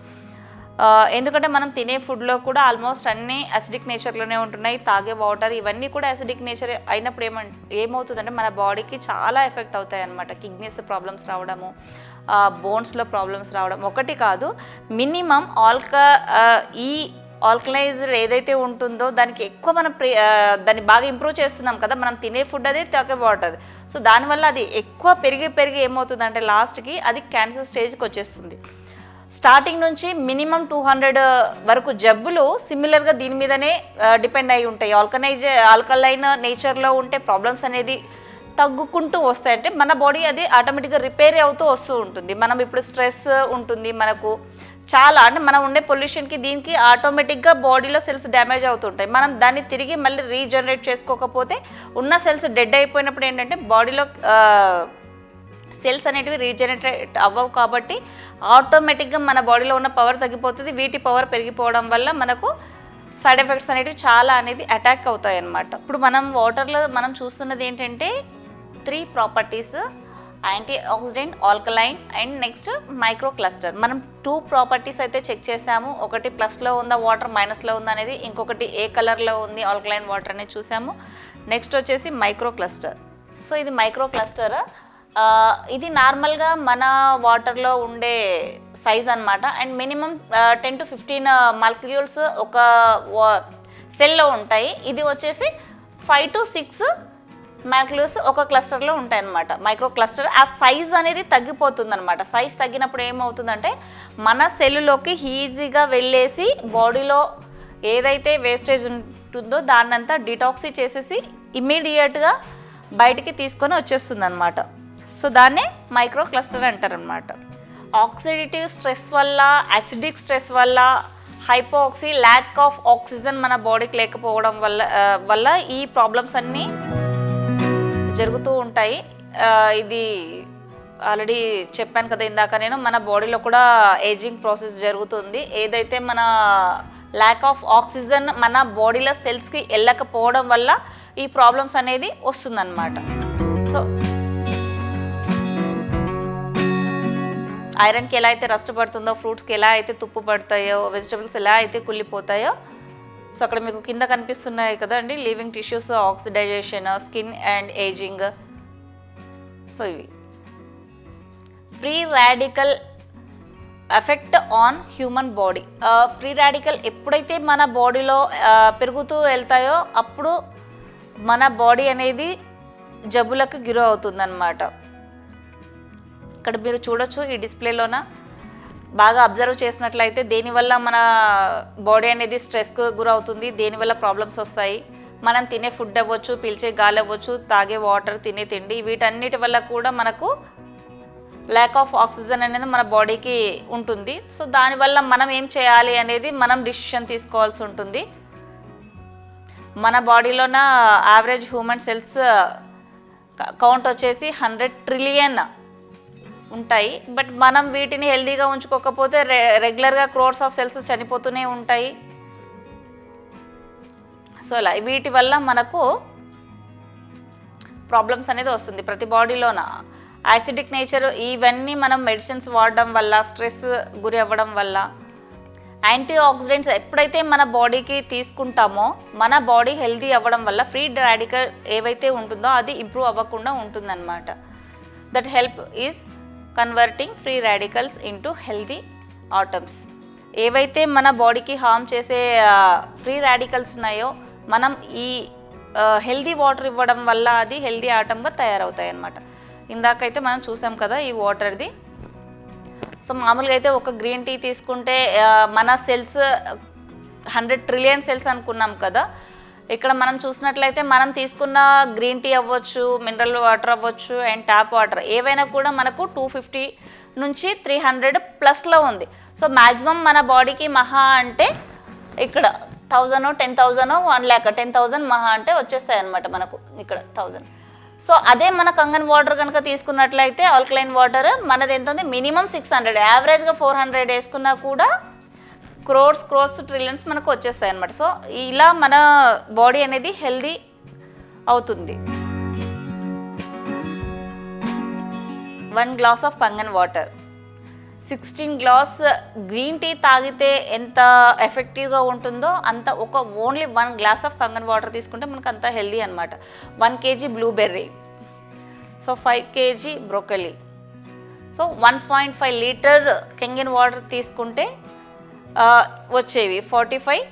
ఎందుకంటే మనం తినే ఫుడ్లో కూడా ఆల్మోస్ట్ అన్నీ యాసిడిక్ నేచర్లోనే ఉంటున్నాయి. తాగే వాటర్ ఇవన్నీ కూడా యాసిడిక్ నేచర్ అయినప్పుడు ఏమవుతుందంటే మన బాడీకి చాలా ఎఫెక్ట్ అవుతాయి అన్నమాట. కిడ్నీస్ ప్రాబ్లమ్స్ రావడము, బోన్స్లో ప్రాబ్లమ్స్ రావడం ఒకటి కాదు, మినిమం ఈ ఆల్కలైజర్ ఏదైతే ఉంటుందో దానికి ఎక్కువ మనం దాన్ని బాగా ఇంప్రూవ్ చేస్తున్నాం కదా, మనం తినే ఫుడ్ అదే తాగే వాటర్. సో దానివల్ల అది ఎక్కువ పెరిగి ఏమవుతుందంటే లాస్ట్కి అది క్యాన్సర్ స్టేజ్కి వచ్చేస్తుంది. స్టార్టింగ్ నుంచి మినిమం 200 వరకు జబ్బులు సిమిలర్గా దీని మీదనే డిపెండ్ అయి ఉంటాయి. ఆల్కలైన్ నేచర్లో ఉంటే ప్రాబ్లమ్స్ అనేది తగ్గుకుంటూ వస్తాయి. అంటే మన బాడీ అది ఆటోమేటిక్గా రిపేర్ అవుతూ వస్తూ ఉంటుంది. మనం ఇప్పుడు స్ట్రెస్ ఉంటుంది మనకు చాలా, అంటే మనం ఉండే పొల్యూషన్కి దీనికి ఆటోమేటిక్గా బాడీలో సెల్స్ డ్యామేజ్ అవుతుంటాయి. మనం దాన్ని తిరిగి మళ్ళీ రీజనరేట్ చేసుకోకపోతే ఉన్న సెల్స్ డెడ్ అయిపోయినప్పుడు ఏంటంటే బాడీలో సెల్స్ అనేటివి రీజనరేట్ అవ్వవు. కాబట్టి ఆటోమేటిక్గా మన బాడీలో ఉన్న పవర్ తగ్గిపోతుంది. వీటి పవర్ పెరిగిపోవడం వల్ల మనకు సైడ్ ఎఫెక్ట్స్ అనేటివి చాలా అనేది అటాక్ అవుతాయి అన్నమాట. ఇప్పుడు మనం వాటర్లో మనం చూస్తున్నది ఏంటంటే 3 properties: anti oxidant, alkaline and next micro cluster. మనం 2 ప్రాపర్టీస్ అయితే చెక్ చేసాము. ఒకటి ప్లస్లో ఉందా వాటర్, మైనస్లో ఉందా అనేది, ఇంకొకటి ఏ కలర్లో ఉంది ఆల్కలైన్ వాటర్ అనేది చూసాము. నెక్స్ట్ వచ్చేసి మైక్రో క్లస్టర్. సో ఇది మైక్రో క్లస్టర్. ఇది నార్మల్గా మన వాటర్లో ఉండే సైజ్ అనమాట. అండ్ మినిమం 10 to 15 మాలిక్యూల్స్ ఒక సెల్లో ఉంటాయి. ఇది వచ్చేసి 5 to 6 మాలిక్యూల్స్ ఒక క్లస్టర్లో ఉంటాయన్నమాట. Micro cluster. ఆ సైజ్ అనేది తగ్గిపోతుంది అనమాట. సైజ్ తగ్గినప్పుడు ఏమవుతుందంటే మన సెల్లులోకి ఈజీగా వెళ్ళేసి బాడీలో ఏదైతే వేస్టేజ్ ఉంటుందో దాన్నంతా డిటాక్సీ చేసేసి ఇమ్మీడియట్గా బయటికి తీసుకొని వచ్చేస్తుంది అనమాట. సో దాన్నే మైక్రో క్లస్టర్ అంటారనమాట. ఆక్సిడేటివ్ స్ట్రెస్ వల్ల, యాసిడిక్ స్ట్రెస్ వల్ల, హైపోఆక్సీ, ల్యాక్ ఆఫ్ ఆక్సిజన్ మన బాడీకి లేకపోవడం వల్ల ఈ ప్రాబ్లమ్స్ అన్నీ జరుగుతూ ఉంటాయి. ఇది ఆల్రెడీ చెప్పాను కదా ఇందాక నేను, మన బాడీలో కూడా ఏజింగ్ ప్రాసెస్ జరుగుతుంది. ఏదైతే మన ల్యాక్ ఆఫ్ ఆక్సిజన్ మన బాడీలో సెల్స్కి వెళ్ళకపోవడం వల్ల ఈ ప్రాబ్లమ్స్ అనేది వస్తుందన్నమాట. సో ఐరన్కి ఎలా అయితే రస్ట్ పడుతుందో, ఫ్రూట్స్కి ఎలా అయితే తుప్పు పడతాయో, వెజిటబుల్స్ ఎలా అయితే కుళ్ళిపోతాయో, సో అక్కడ మీకు కింద కనిపిస్తున్నాయి కదండి living tissues, oxidisation, skin and ageing. So ఇవి free radical effect on human body. Free radical ఎప్పుడైతే మన బాడీలో పెరుగుతూ వెళ్తాయో అప్పుడు మన బాడీ అనేది జబ్బులకు గురి అవుతుందన్నమాట. ఇక్కడ మీరు చూడొచ్చు ఈ డిస్ప్లేలోన బాగా అబ్జర్వ్ చేసినట్లయితే దేనివల్ల మన బాడీ అనేది స్ట్రెస్కు గురవుతుంది, దేనివల్ల ప్రాబ్లమ్స్ వస్తాయి. మనం తినే ఫుడ్ అవ్వచ్చు, పీల్చే గాలి అవ్వచ్చు, తాగే వాటర్, తినే తిండి, వీటన్నిటి వల్ల కూడా మనకు ల్యాక్ ఆఫ్ ఆక్సిజన్ అనేది మన బాడీకి ఉంటుంది. సో దానివల్ల మనం ఏం చేయాలి అనేది మనం డిసిషన్ తీసుకోవాల్సి ఉంటుంది. మన బాడీలోన యావరేజ్ హ్యూమన్ సెల్స్ కౌంట్ వచ్చేసి 100 ట్రిలియన్ ఉంటాయి. బట్ మనం వీటిని హెల్దీగా ఉంచుకోకపోతే రెగ్యులర్గా క్రోర్స్ ఆఫ్ సెల్స్ చనిపోతూనే ఉంటాయి. సో ఇలా వీటి వల్ల మనకు ప్రాబ్లమ్స్ అనేది వస్తుంది ప్రతి బాడీలోన. యాసిడిక్ నేచర్ ఇవన్నీ మనం మెడిసిన్స్ వాడడం వల్ల, స్ట్రెస్ గురి అవ్వడం వల్ల, యాంటీ ఆక్సిడెంట్స్ ఎప్పుడైతే మన బాడీకి తీసుకుంటామో మన బాడీ హెల్దీ అవ్వడం వల్ల ఫ్రీ రాడికల్ ఏవైతే ఉంటుందో అది ఇంప్రూవ్ అవ్వకుండా ఉంటుందన్నమాట. That help is converting free radicals into healthy atoms. ఏవైతే మన బాడీకి హార్మ్ చేసే ఫ్రీ రాడికల్స్ ఉన్నాయో మనం ఈ హెల్దీ వాటర్ ఇవ్వడం వల్ల అది హెల్దీ ఆటమ్గా తయారవుతాయి అన్నమాట. ఇందాకైతే మనం చూసాం కదా ఈ వాటర్ది. సో మామూలుగా అయితే ఒక గ్రీన్ టీ తీసుకుంటే మన సెల్స్ 100 ట్రిలియన్ సెల్స్ అనుకున్నాం కదా. ఇక్కడ మనం చూసినట్లయితే మనం తీసుకున్న గ్రీన్ టీ అవ్వచ్చు, మినరల్ వాటర్ అవ్వచ్చు అండ్ ట్యాప్ వాటర్ ఏవైనా కూడా మనకు 250 నుంచి 300 ప్లస్లో ఉంది. సో మ్యాక్సిమం మన బాడీకి మహా అంటే ఇక్కడ 1000, 10,000, 1,00,000, 10,000 మహా అంటే వచ్చేస్తాయి అన్నమాట మనకు ఇక్కడ 1000. సో అదే మన కంగన్ వాటర్ కనుక తీసుకున్నట్లయితే ఆల్కలైన్ వాటర్ మనది ఎంత ఉంది, మినిమం 600, యావరేజ్గా 400 వేసుకున్నా కూడా క్రోర్స్ ట్రిలియన్స్ మనకు వచ్చేస్తాయి అన్నమాట. సో ఇలా మన బాడీ అనేది హెల్దీ అవుతుంది. 1 glass of Kangen water, 16 glass green tea తాగితే ఎంత ఎఫెక్టివ్గా ఉంటుందో అంత only 1 glass of Kangen water తీసుకుంటే మనకు అంత హెల్దీ అనమాట. 1 kg blueberry, so 5 kg broccoli, so 1.5 litre Kangen water తీసుకుంటే వచ్చేవి 45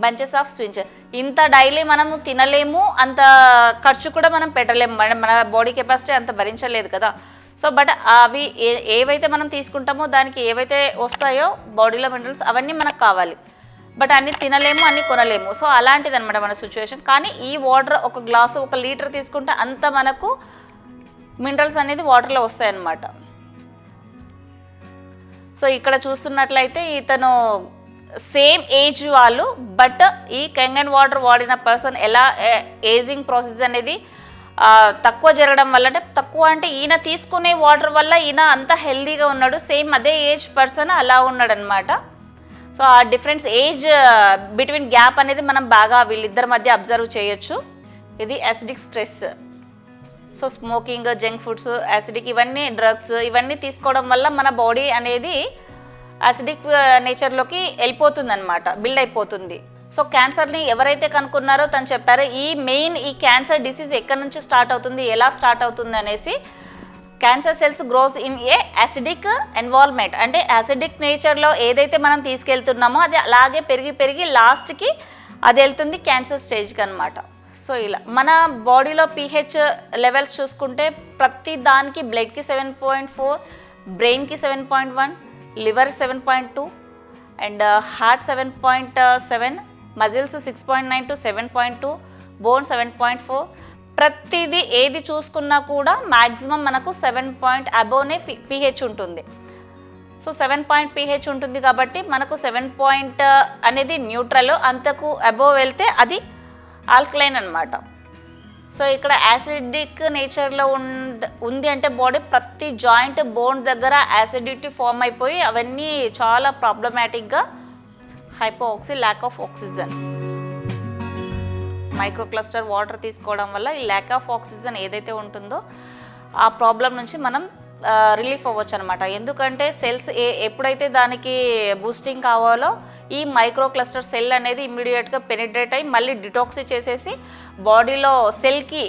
బంచెస్ ఆఫ్ స్వించ్. ఇంత డైలీ మనము తినలేము, అంత ఖర్చు కూడా మనం పెట్టలేము, మన బాడీ కెపాసిటీ అంత భరించలేదు కదా. సో బట్ అవి ఏవైతే మనం తీసుకుంటామో దానికి ఏవైతే వస్తాయో బాడీలో మినరల్స్ అవన్నీ మనకు కావాలి, బట్ అన్నీ తినలేము, అన్నీ కొనలేము. సో అలాంటిది అనమాట మన సిచ్యువేషన్. కానీ ఈ వాటర్ 1 గ్లాసు 1 లీటర్ తీసుకుంటే అంత మనకు మినరల్స్ అనేది వాటర్లో వస్తాయన్నమాట. సో ఇక్కడ చూస్తున్నట్లయితే ఇతను సేమ్ ఏజ్ వాళ్ళు, బట్ ఈ కంగన్ వాటర్ వాడిన పర్సన్ ఎలా ఏజింగ్ ప్రాసెస్ అనేది తక్కువ జరగడం వల్ల, అంటే తక్కువ అంటే ఈయన తీసుకునే వాటర్ వల్ల ఈయన అంత హెల్దీగా ఉన్నాడు, సేమ్ అదే ఏజ్ పర్సన్ అలా ఉన్నాడు అనమాట. సో ఆ డిఫరెన్స్ ఏజ్ బిట్వీన్ గ్యాప్ అనేది మనం బాగా వీళ్ళిద్దరి మధ్య అబ్జర్వ్ చేయొచ్చు. ఇది acidic stress. So smoking, junk foods, acidic ఇవన్నీ డ్రగ్స్ ఇవన్నీ తీసుకోవడం వల్ల మన బాడీ అనేది యాసిడిక్ నేచర్లోకి వెళ్ళిపోతుంది అనమాట, బిల్డ్ అయిపోతుంది. సో క్యాన్సర్ని ఎవరైతే కనుక్కున్నారో తను చెప్పారు ఈ క్యాన్సర్ డిసీజ్ ఎక్కడి నుంచి స్టార్ట్ అవుతుంది, ఎలా స్టార్ట్ అవుతుంది అనేసి. Cancer cells gross in a acidic involvement, అంటే యాసిడిక్ నేచర్లో ఏదైతే మనం తీసుకెళ్తున్నామో అది అలాగే పెరిగి లాస్ట్కి అది వెళ్తుంది క్యాన్సర్ స్టేజ్కి అనమాట. సో ఇలా మన బాడీలో pH లెవెల్స్ చూసుకుంటే ప్రతి దానికి బ్లడ్కి 7.4, బ్రెయిన్కి 7.1, liver 7.2 and heart 7.7, muscles 6.9 to 7.2, bone 7.4. ప్రతిదీ ఏది చూసుకున్నా కూడా మ్యాక్సిమం మనకు 7 పాయింట్ అబోవ్నే pH ఉంటుంది. సో 7 పాయింట్ pH ఉంటుంది కాబట్టి మనకు 7 పాయింట్ అనేది న్యూట్రల్, అంతకు అబోవ్ వెళ్తే అది ఆల్కలైన్ అనమాట. సో ఇక్కడ యాసిడిక్ నేచర్లో ఉంది అంటే బాడీ ప్రతి జాయింట్ బోన్ దగ్గర యాసిడిటీ ఫామ్ అయిపోయి అవన్నీ చాలా ప్రాబ్లమాటిక్గా హైపోఆక్సీ, ల్యాక్ ఆఫ్ ఆక్సిజన్, మైక్రోక్లస్టర్ వాటర్ తీసుకోవడం వల్ల ఈ ల్యాక్ ఆఫ్ ఆక్సిజన్ ఏదైతే ఉంటుందో ఆ ప్రాబ్లం నుంచి మనం రిలీఫ్ అవ్వచ్చు అనమాట. ఎందుకంటే సెల్స్ ఎప్పుడైతే దానికి బూస్టింగ్ కావాలో ఈ మైక్రోక్లస్టర్ సెల్ అనేది ఇమ్మీడియట్గా పెనిట్రేట్ అయ్యి మళ్ళీ డిటాక్సీ చేసేసి బాడీలో సెల్కి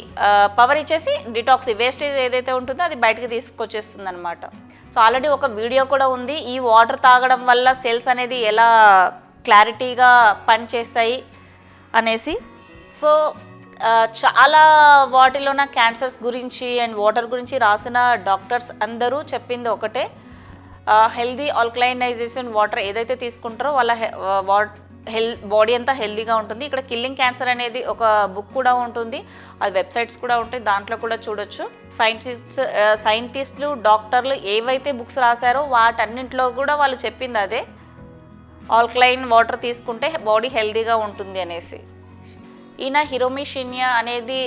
పవర్ ఇచ్చేసి డిటాక్సీ వేస్టేజ్ ఏదైతే ఉంటుందో అది బయటకు తీసుకొచ్చేస్తుంది అనమాట. సో ఆల్రెడీ ఒక వీడియో కూడా ఉంది, ఈ వాటర్ తాగడం వల్ల సెల్స్ అనేది ఎలా క్లారిటీగా పనిచేస్తాయి అనేసి. సో చాలా వాటిలోన క్యాన్సర్స్ గురించి అండ్ వాటర్ గురించి రాసిన డాక్టర్స్ అందరూ చెప్పింది ఒకటే, హెల్దీ ఆల్కలైనైజేషన్ వాటర్ ఏదైతే తీసుకుంటారో వాళ్ళ బాడీ అంతా హెల్దీగా ఉంటుంది. ఇక్కడ కిల్లింగ్ క్యాన్సర్ అనేది ఒక బుక్ కూడా ఉంటుంది, అది వెబ్సైట్స్ కూడా ఉంటాయి, దాంట్లో కూడా చూడొచ్చు. సైంటిస్టులు డాక్టర్లు ఏవైతే బుక్స్ రాశారో వాటన్నింటిలో కూడా వాళ్ళు చెప్పింది అదే, ఆల్కలైన్ వాటర్ తీసుకుంటే బాడీ హెల్దీగా ఉంటుంది అనేసి. ఈయన హిరోమి షిన్యా అనేది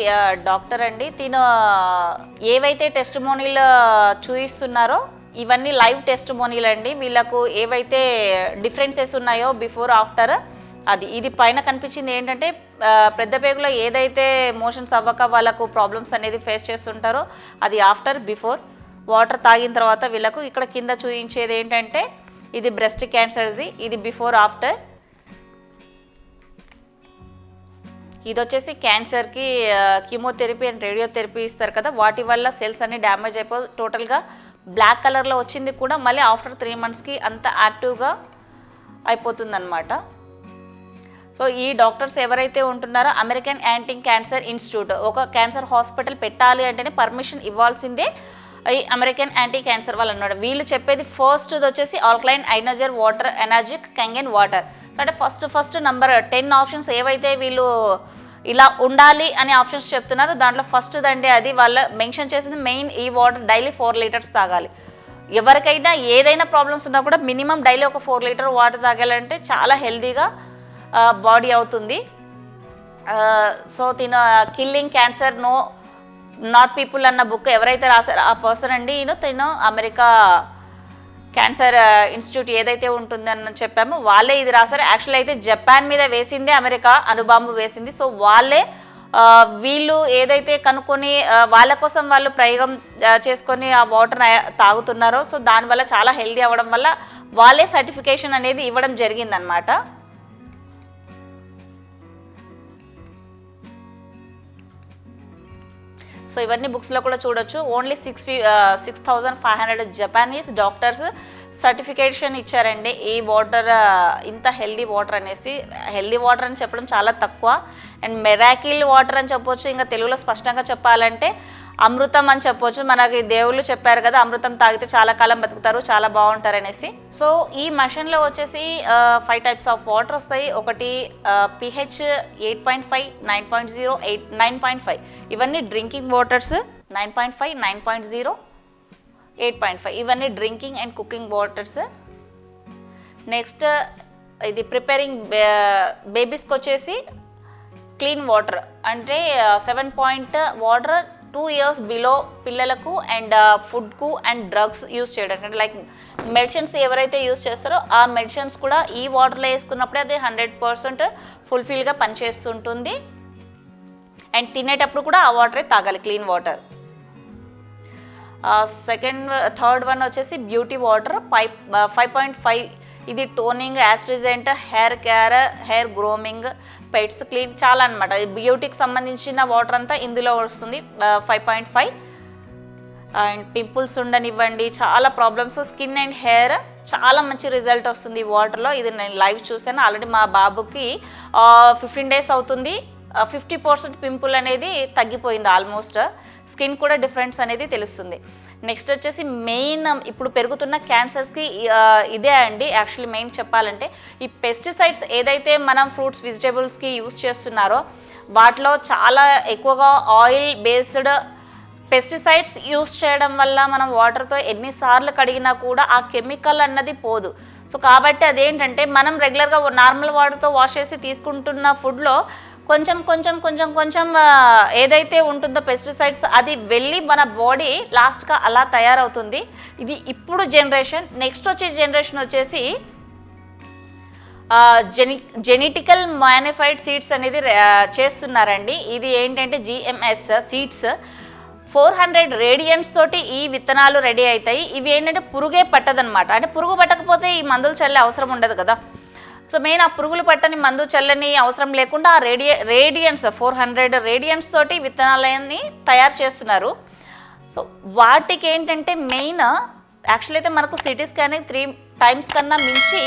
డాక్టర్ అండి. తిను ఏవైతే టెస్టిమోనీలు చూపిస్తున్నారో ఇవన్నీ లైవ్ టెస్టిమోనీలు అండి. వీళ్ళకు ఏవైతే డిఫరెన్సెస్ ఉన్నాయో బిఫోర్ ఆఫ్టర్ ఇది పైన కనిపించింది ఏంటంటే పెద్ద పేగులో ఏదైతే మోషన్స్ అవ్వక వాళ్ళకు ప్రాబ్లమ్స్ అనేది ఫేస్ చేస్తుంటారో అది ఆఫ్టర్, బిఫోర్ వాటర్ తాగిన తర్వాత వీళ్ళకు. ఇక్కడ కింద చూపించేది ఏంటంటే ఇది బ్రెస్ట్ క్యాన్సర్ది, ఇది బిఫోర్ ఆఫ్టర్. ఇది వచ్చేసి క్యాన్సర్కి కీమోథెరపీ అండ్ రేడియోథెరపీ ఇస్తారు కదా, వాటి వల్ల సెల్స్ అన్ని డ్యామేజ్ అయిపోయి టోటల్గా బ్లాక్ కలర్లో వచ్చింది కూడా మళ్ళీ ఆఫ్టర్ 3 monthsకి అంత యాక్టివ్గా అయిపోతుందన్నమాట. సో ఈ డాక్టర్స్ ఎవరైతే ఉంటున్నారో అమెరికన్ యాంటీ క్యాన్సర్ ఇన్స్టిట్యూట్, ఒక క్యాన్సర్ హాస్పిటల్ పెట్టాలి అంటేనే పర్మిషన్ ఇవ్వాల్సిందే ఈ అమెరికన్ యాంటీ క్యాన్సర్ వాళ్ళు అన్నమాట. వీళ్ళు చెప్పేది ఫస్ట్ వచ్చేసి alkaline ioniser water, energic Kangen water. అంటే ఫస్ట్ నంబర్ 10 ఆప్షన్స్ ఏవైతే వీళ్ళు ఇలా ఉండాలి అనే ఆప్షన్స్ చెప్తున్నారు, దాంట్లో ఫస్ట్ దండి అది వాళ్ళు మెన్షన్ చేసింది మెయిన్ ఈ వాటర్ డైలీ 4 liters తాగాలి. ఎవరికైనా ఏదైనా ప్రాబ్లమ్స్ ఉన్నా కూడా మినిమం డైలీ ఒక 4 liters వాటర్ తాగాలంటే చాలా హెల్తీగా బాడీ అవుతుంది. సో తిన కిల్లింగ్ క్యాన్సర్ నాట్ పీపుల్ అన్న బుక్ ఎవరైతే రాశారో ఆ పర్సన్ అండి తిను అమెరికా క్యాన్సర్ ఇన్స్టిట్యూట్ ఏదైతే ఉంటుందని చెప్పామో వాళ్ళే ఇది రాశారు. యాక్చువల్ అయితే జపాన్ మీద వేసిందే అమెరికా అణుబాంబు వేసింది. సో వాళ్ళే వీళ్ళు ఏదైతే కనుక్కొని వాళ్ళ కోసం వాళ్ళు ప్రయోగం చేసుకొని ఆ వాటర్ తాగుతున్నారో సో దానివల్ల చాలా హెల్దీ అవ్వడం వల్ల వాళ్ళే సర్టిఫికేషన్ అనేది ఇవ్వడం జరిగిందనమాట. సో ఇవన్నీ బుక్స్లో కూడా చూడొచ్చు. ఓన్లీ 6,500 జపానీస్ డాక్టర్స్ సర్టిఫికేషన్ ఇచ్చారండి ఈ వాటర్ ఇంత హెల్దీ వాటర్ అనేసి. హెల్దీ వాటర్ అని చెప్పడం చాలా తక్కువ, అండ్ మెరాకిల్ వాటర్ అని చెప్పొచ్చు. ఇంకా తెలుగులో స్పష్టంగా చెప్పాలంటే అమృతం అని చెప్పొచ్చు. మనకి దేవుళ్ళు చెప్పారు కదా అమృతం తాగితే చాలా కాలం బతుకుతారు, చాలా బాగుంటారు అనేసి. సో ఈ మషన్లో వచ్చేసి 5 types ఆఫ్ వాటర్ వస్తాయి. ఒకటి pH 8.5, 9.0, 9.5 ఇవన్నీ డ్రింకింగ్ వాటర్స్. 9.5, 9.0, 8.5 ఇవన్నీ drinking and cooking waters. Next ఇది ప్రిపేరింగ్ బేబీస్కి వచ్చేసి క్లీన్ వాటర్ అంటే 7 point వాటర్ 2 years బిలో పిల్లలకు అండ్ ఫుడ్కు అండ్ డ్రగ్స్ యూజ్ చేయడానికి అంటే లైక్ మెడిసిన్స్ ఎవరైతే యూజ్ చేస్తారో ఆ మెడిసిన్స్ కూడా ఈ వాటర్లో వేసుకున్నప్పుడే అది 100% ఫుల్ఫిల్గా పనిచేస్తుంటుంది. అండ్ తినేటప్పుడు కూడా ఆ వాటరే తాగాలి, క్లీన్ వాటర్. థర్డ్ వన్ వచ్చేసి బ్యూటీ వాటర్ 5.5 ఇది toning, astringent, hair care, hair grooming, pets clean చాలా అనమాట. బ్యూటీకి సంబంధించిన వాటర్ అంతా ఇందులో వస్తుంది 5.5. అండ్ పింపుల్స్ ఉండనివ్వండి, చాలా ప్రాబ్లమ్స్ స్కిన్ అండ్ హెయిర్ చాలా మంచి రిజల్ట్ వస్తుంది ఈ వాటర్లో. ఇది నేను లైవ్ చూసాను ఆల్రెడీ. మా బాబుకి 15 days అవుతుంది, 50% పింపుల్ అనేది తగ్గిపోయింది ఆల్మోస్ట్. స్కిన్ కూడా డిఫరెన్స్ అనేది తెలుస్తుంది. నెక్స్ట్ వచ్చేసి మెయిన్ ఇప్పుడు పెరుగుతున్న క్యాన్సర్స్కి ఇదే అండి. యాక్చువల్లీ మెయిన్ చెప్పాలంటే ఈ పెస్టిసైడ్స్ ఏదైతే మనం ఫ్రూట్స్ వెజిటేబుల్స్కి యూజ్ చేస్తున్నారో వాటిలో చాలా ఎక్కువగా ఆయిల్ బేస్డ్ పెస్టిసైడ్స్ యూస్ చేయడం వల్ల మనం వాటర్తో ఎన్నిసార్లు కడిగినా కూడా ఆ కెమికల్ అన్నది పోదు. సో కాబట్టి అదేంటంటే మనం రెగ్యులర్గా నార్మల్ వాటర్తో వాష్ చేసి తీసుకుంటున్న ఫుడ్లో కొంచెం కొంచెం కొంచెం కొంచెం ఏదైతే ఉంటుందో పెస్టిసైడ్స్ అది వెళ్ళి మన బాడీ లాస్ట్గా అలా తయారవుతుంది. ఇది ఇప్పుడు జనరేషన్. నెక్స్ట్ వచ్చే జనరేషన్ వచ్చేసి జెనెటికల్ మాడిఫైడ్ సీడ్స్ అనేది చేస్తున్నారండి. ఇది ఏంటంటే జిఎంఎస్ సీడ్స్ 400 రేడియన్స్ తోటి ఈ విత్తనాలు రెడీ అవుతాయి. ఇవి ఏంటంటే పురుగే పట్టదనమాట. అంటే పురుగు పట్టకపోతే ఈ మందులు చల్లే అవసరం ఉండదు కదా. సో మెయిన్ ఆ పురుగులు పట్టని మందు చల్లని అవసరం లేకుండా ఆ రేడియన్స్ 400 రేడియన్స్ తోటి విత్తనాలని తయారు చేస్తున్నారు. సో వాటికి ఏంటంటే మెయిన్ యాక్చువల్ అయితే మనకు సిటీ స్కానింగ్ 3 టైమ్స్ కన్నా మించి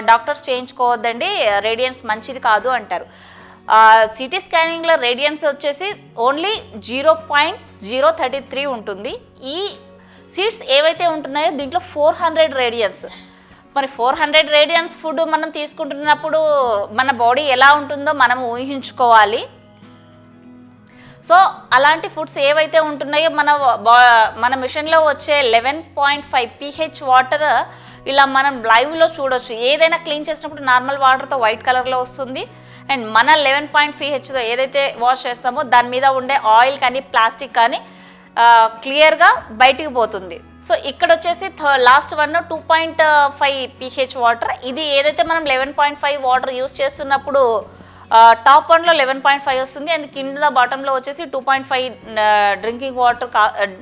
డాక్టర్స్ చేయించుకోవద్దండి, రేడియన్స్ మంచిది కాదు అంటారు. సిటీ స్కానింగ్లో రేడియన్స్ వచ్చేసి ఓన్లీ 0.033 ఉంటుంది. ఈ సీడ్స్ ఏవైతే ఉంటున్నాయో దీంట్లో 400 రేడియన్స్. మరి 400 రేడియన్స్ ఫుడ్ మనం తీసుకుంటున్నప్పుడు మన బాడీ ఎలా ఉంటుందో మనం ఊహించుకోవాలి. సో అలాంటి ఫుడ్స్ ఏవైతే ఉంటున్నాయో మన మిషన్లో వచ్చే 11.5 pH వాటర్ ఇలా మనం లైవ్లో చూడొచ్చు. ఏదైనా క్లీన్ చేసినప్పుడు నార్మల్ వాటర్తో వైట్ కలర్లో వస్తుంది. అండ్ మన 11.5 pHతో ఏదైతే వాష్ చేస్తామో దాని మీద ఉండే ఆయిల్ కానీ ప్లాస్టిక్ కానీ క్లియర్గా బయటికి పోతుంది. సో ఇక్కడ వచ్చేసి లాస్ట్ వన్ 2.5 pH వాటర్. ఇది ఏదైతే మనం 11.5 వాటర్ యూస్ చేస్తున్నప్పుడు టాప్ వన్లో 11.5 వస్తుంది. అండ్ కింద బాటంలో వచ్చేసి 2.5 drinking water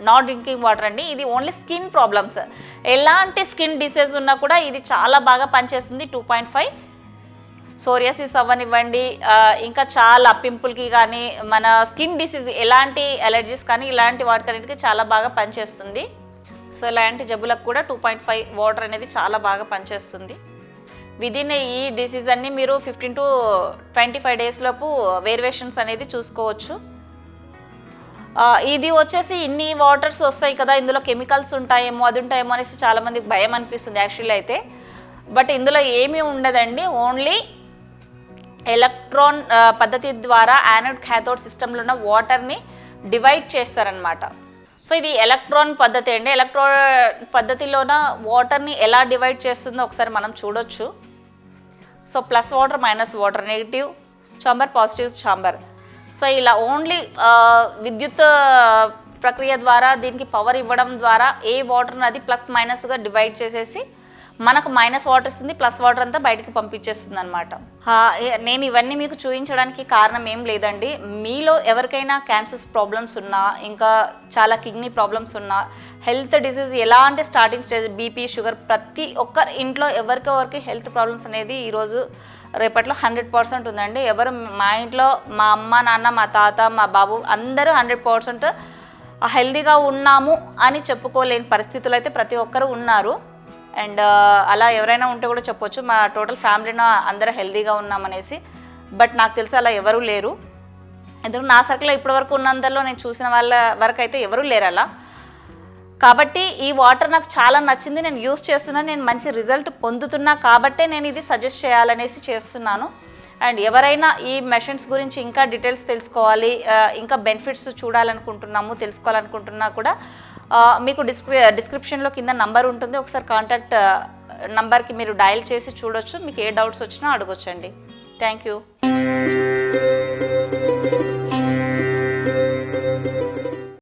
not drinking water అండి. ఇది ఓన్లీ స్కిన్ ప్రాబ్లమ్స్, ఎలాంటి స్కిన్ డిసీజ్ ఉన్నా కూడా ఇది చాలా బాగా పనిచేస్తుంది. 2.5 సోరియాసిస్ అవ్వనివ్వండి, ఇంకా చాలా పింపుల్కి కానీ మన స్కిన్ డిసీజ్ ఎలాంటి అలర్జీస్ కానీ ఇలాంటి వాటికన్నిటికీ చాలా బాగా పనిచేస్తుంది. సో ఇలాంటి జబ్బులకు కూడా 2.5 వాటర్ అనేది చాలా బాగా పనిచేస్తుంది. విదిన్ ఈ డిసీజ్ అన్ని మీరు 15 to 25 డేస్ లోపు వేరియేషన్స్ అనేది చూసుకోవచ్చు. ఇది వచ్చేసి ఇన్ని వాటర్స్ వస్తాయి కదా, ఇందులో కెమికల్స్ ఉంటాయేమో అది ఉంటాయేమో అనేసి చాలామందికి భయం అనిపిస్తుంది యాక్చువల్లీ అయితే. బట్ ఇందులో ఏమీ ఉండదండి. ఓన్లీ ఎలక్ట్రాన్ పద్ధతి ద్వారా యానోడ్ క్యాథోడ్ సిస్టంలో ఉన్న వాటర్ని డివైడ్ చేస్తారనమాట. సో ఇది ఎలక్ట్రాన్ పద్ధతి అండి. ఎలక్ట్రాన్ పద్ధతిలోన వాటర్ని ఎలా డివైడ్ చేస్తుందో ఒకసారి మనం చూడొచ్చు. So plus water minus water, negative chamber positive chamber. So ఇలా ఓన్లీ విద్యుత్ ప్రక్రియ ద్వారా దీనికి పవర్ ఇవ్వడం ద్వారా ఏ వాటర్ని అది ప్లస్ మైనస్గా డివైడ్ చేసేసి మనకు మైనస్ వాటర్ ఇస్తుంది, ప్లస్ వాటర్ అంతా బయటకు పంపించేస్తుంది అనమాట. నేను ఇవన్నీ మీకు చూపించడానికి కారణం ఏం లేదండి. మీలో ఎవరికైనా క్యాన్సర్స్ ప్రాబ్లమ్స్ ఉన్నా, ఇంకా చాలా కిడ్నీ ప్రాబ్లమ్స్ ఉన్నా, హెల్త్ డిసీజ్ ఎలాంటి స్టార్టింగ్ స్టేజ్ బీపీ షుగర్ ప్రతి ఒక్కరి ఇంట్లో ఎవరికి హెల్త్ ప్రాబ్లమ్స్ అనేది ఈరోజు రేపట్లో 100% ఉందండి. ఎవరు మా ఇంట్లో మా అమ్మ నాన్న మా తాత మా బాబు అందరూ 100% హెల్తీగా ఉన్నాము అని చెప్పుకోలేని పరిస్థితులు అయితే ప్రతి ఒక్కరు ఉన్నారు. అండ్ అలా ఎవరైనా ఉంటే కూడా చెప్పొచ్చు మా టోటల్ ఫ్యామిలీలో అందరూ హెల్తీగా ఉన్నామనేసి. బట్ నాకు తెలిసి అలా ఎవరూ లేరు. ఎందుకంటే నా సర్కిల్లో ఇప్పటివరకు ఉన్నందరిలో నేను చూసిన వాళ్ళ వరకు అయితే ఎవరూ లేరు అలా. కాబట్టి ఈ వాటర్ నాకు చాలా నచ్చింది, నేను యూస్ చేస్తున్నాను, నేను మంచి రిజల్ట్ పొందుతున్నా కాబట్టే నేను ఇది సజెస్ట్ చేయాలనేసి చేస్తున్నాను. అండ్ ఎవరైనా ఈ మెషిన్స్ గురించి ఇంకా డీటెయిల్స్ తెలుసుకోవాలి, ఇంకా బెనిఫిట్స్ చూడాలనుకుంటున్నాము తెలుసుకోవాలనుకుంటున్నా కూడా మీకు డిస్క్రిప్షన్లో కింద నంబర్ ఉంటుంది. ఒకసారి కాంటాక్ట్ నంబర్కి మీరు డయల్ చేసి చూడొచ్చు. మీకు ఏ డౌట్స్ వచ్చినా అడగొచ్చండి. Thank you.